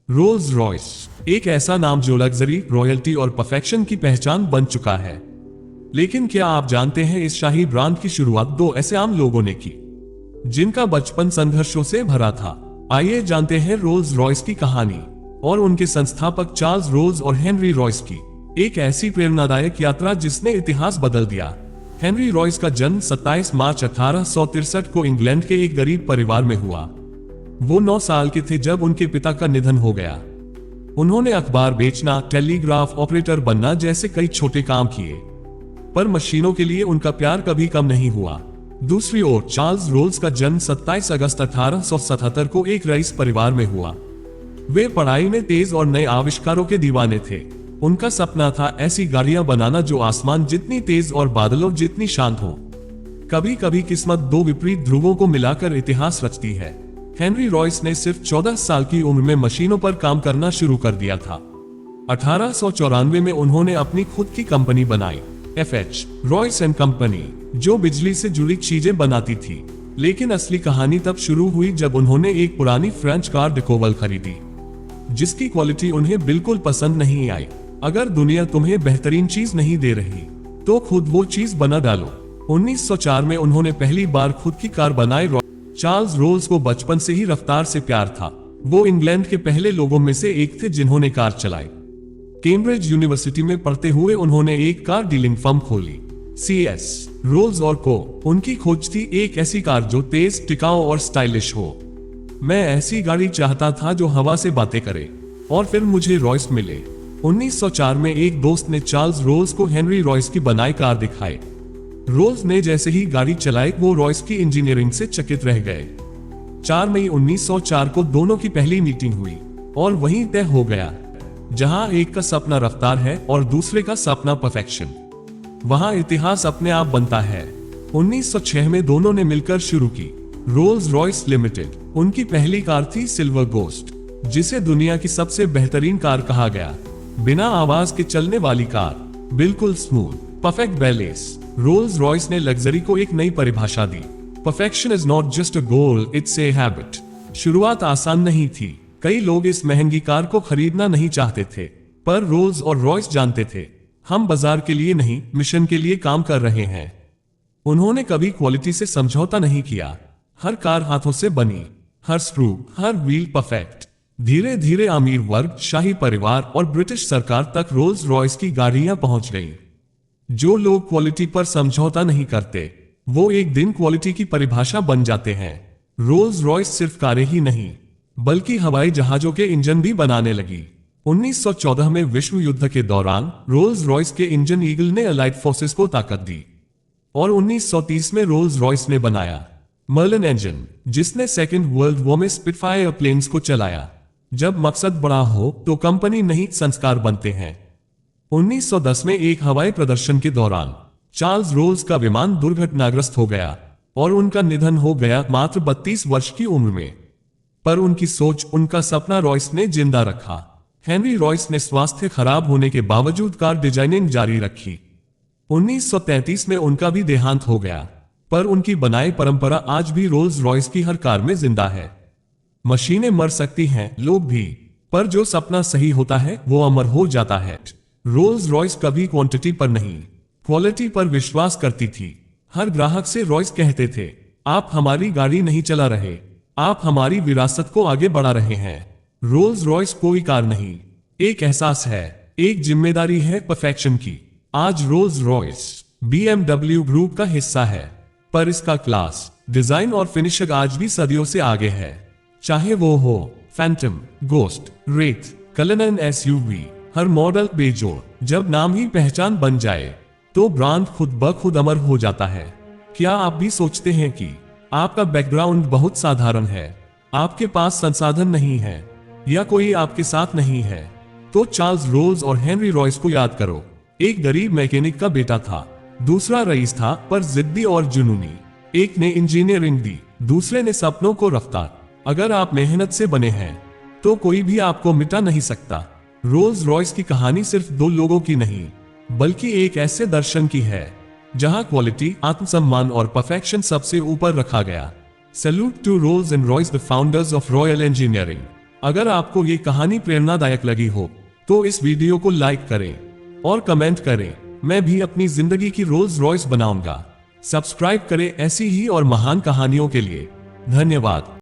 Rolls Royce एक ऐसा नाम जो लग्जरी, रॉयल्टी और परफेक्शन की पहचान बन चुका है। लेकिन क्या आप जानते हैं इस शाही ब्रांड की शुरुआत दो ऐसे आम लोगों ने की जिनका बचपन संघर्षों से भरा था। आइए जानते हैं रोल्स रॉयस की कहानी और उनके संस्थापक चार्ल्स रोल्स और हेनरी रॉयस की एक ऐसी प्रेरणादायक यात्रा जिसने इतिहास बदल दिया। हेनरी रॉयस का जन्म 27 मार्च 1863 को इंग्लैंड के एक गरीब परिवार में हुआ। वो 9 साल के थे जब उनके पिता का निधन हो गया। उन्होंने अखबार बेचना, टेलीग्राफ ऑपरेटर बनना जैसे कई छोटे काम किए, पर मशीनों के लिए उनका प्यार कभी कम नहीं हुआ। दूसरी ओर चार्ल्स रोल्स का जन्म 27 अगस्त 1877 को एक रईस परिवार में हुआ। वे पढ़ाई में तेज और नए आविष्कारों के दीवाने थे। उनका सपना था ऐसी गाड़ियां बनाना जो आसमान जितनी तेज और बादलों जितनी शांत हो। कभी कभी किस्मत दो विपरीत ध्रुवों को मिलाकर इतिहास रचती है। हेनरी रॉयस ने सिर्फ 14 साल की उम्र में मशीनों पर काम करना शुरू कर दिया था। 1894 में उन्होंने अपनी खुद की कंपनी बनाई, FH रॉयस एंड कंपनी, जो बिजली से जुड़ी चीजें बनाती थी। लेकिन असली कहानी तब शुरू हुई जब उन्होंने एक पुरानी फ्रेंच कार डिकोवल खरीदी जिसकी क्वालिटी उन्हें बिल्कुल पसंद नहीं आई। अगर दुनिया तुम्हें बेहतरीन चीज नहीं दे रही तो खुद वो चीज बना डालो। 1904 में उन्होंने पहली बार खुद की कार बनाई। चार्ल्स रोल्स को बचपन से ही रफ्तार से प्यार था। वो इंग्लैंड के पहले लोगों में से एक थे जिन्होंने कार चलाई। कैम्ब्रिज यूनिवर्सिटी में पढ़ते हुए उन्होंने एक कार डीलिंग फर्म खोली, CS रोल्स और को। उनकी खोज थी एक ऐसी कार जो तेज, टिकाऊ और स्टाइलिश हो। मैं ऐसी गाड़ी चाहता था जो हवा से बातें करे, और फिर मुझे रॉयस मिले। 1904 में एक दोस्त ने चार्ल्स रोल्स को हेनरी रॉयस की बनाई कार दिखाई। रोल्स ने जैसे ही गाड़ी चलाई वो रॉयस की इंजीनियरिंग से चकित रह गए। 4 मई 1904 को दोनों की पहली मीटिंग हुई और वहीं तय हो गया, जहां एक का सपना रफ्तार है और दूसरे का सपना परफेक्शन, वहां इतिहास अपने आप बनता है। 1906 में दोनों ने मिलकर शुरू की रोल्स रॉयस लिमिटेड। उनकी पहली कार थी सिल्वर गोस्ट, जिसे दुनिया की सबसे बेहतरीन कार कहा गया। बिना आवाज के चलने वाली कार, बिल्कुल smooth, perfect balance. Rolls Royce ने लग्जरी को एक नई परिभाषा दी। Perfection is not just a goal, it's a habit. शुरुआत आसान नहीं थी। कई लोग इस महंगी कार को खरीदना नहीं चाहते थे, पर रोल्स और रॉयस जानते थे हम बाजार के लिए नहीं, मिशन के लिए काम कर रहे हैं। उन्होंने कभी क्वालिटी से समझौता नहीं किया। हर कार हाथों से बनी, हर स्क्रू, हर व्हील परफेक्ट। धीरे धीरे अमीर वर्ग, शाही परिवार और ब्रिटिश सरकार तक रोल्स रॉयस की गाड़ियां पहुंच गईं। जो लोग क्वालिटी पर समझौता नहीं करते वो एक दिन क्वालिटी की परिभाषा बन जाते हैं। रोल्स रॉयस सिर्फ कारें ही नहीं बल्कि हवाई जहाजों के इंजन भी बनाने लगी। 1914 में विश्व युद्ध के दौरान रोल्स रॉयस के इंजन ईगल ने अलाइड फोर्सेस को ताकत दी, और 1930 में रोल्स रॉयस ने बनाया मर्लिन इंजन, जिसने सेकेंड वर्ल्ड वॉर में स्पिटफायर प्लेन्स को चलाया। जब मकसद बड़ा हो तो कंपनी नहीं, संस्कार बनते हैं। 1910 में एक हवाई प्रदर्शन के दौरान चार्ल्स रोल्स का विमान दुर्घटनाग्रस्त हो गया और उनका निधन हो गया मात्र 32 वर्ष की उम्र में। पर उनकी सोच, उनका सपना रॉयस ने जिंदा रखा। हेनरी रॉयस ने स्वास्थ्य खराब होने के बावजूद कार डिजाइनिंग जारी रखी। 1933 में उनका भी देहांत हो गया, पर उनकी बनाई परंपरा आज भी रोल्स रॉयस की हर कार में जिंदा है। मशीनें मर सकती हैं, लोग भी, पर जो सपना सही होता है वो अमर हो जाता है। रोल्स रॉयस कभी क्वांटिटी पर नहीं, क्वालिटी पर विश्वास करती थी। हर ग्राहक से रॉयस कहते थे, आप हमारी गाड़ी नहीं चला रहे, आप हमारी विरासत को आगे बढ़ा रहे हैं। रोल्स रॉयस कोई कार नहीं, एक एहसास है, एक जिम्मेदारी है परफेक्शन की। आज रोल्स रॉयस BMW ग्रुप का हिस्सा है, पर इसका क्लास, डिजाइन और फिनिशिंग आज भी सदियों से आगे है। चाहे वो हो फैंटम, गोस्ट, रेथ, कलनन SUV, हर मॉडल बेजोड़। जब नाम ही पहचान बन जाए तो ब्रांड खुद ब खुद अमर हो जाता है। क्या आप भी सोचते हैं कि आपका बैकग्राउंड बहुत साधारण है, आपके पास संसाधन नहीं है, या कोई आपके साथ नहीं है? तो चार्ल्स रोल्स और हेनरी रॉयस को याद करो। एक गरीब मैकेनिक का बेटा था, दूसरा रईस था पर जिद्दी और जुनूनी। एक ने इंजीनियरिंग दी, दूसरे ने सपनों को रफ्तार। अगर आप मेहनत से बने हैं तो कोई भी आपको मिटा नहीं सकता। रोल्स रॉयस की कहानी सिर्फ दो लोगों की नहीं बल्कि एक ऐसे दर्शन की है जहां क्वालिटी, आत्मसम्मान और परफेक्शन सबसे ऊपर रखा गया। Salute to Rolls and Royce, the founders of royal engineering. अगर आपको ये कहानी प्रेरणादायक लगी हो तो इस वीडियो को लाइक करें और कमेंट करें। मैं भी अपनी जिंदगी की रोल्स रॉयस बनाऊंगा। सब्सक्राइब करें ऐसी ही और महान कहानियों के लिए। धन्यवाद।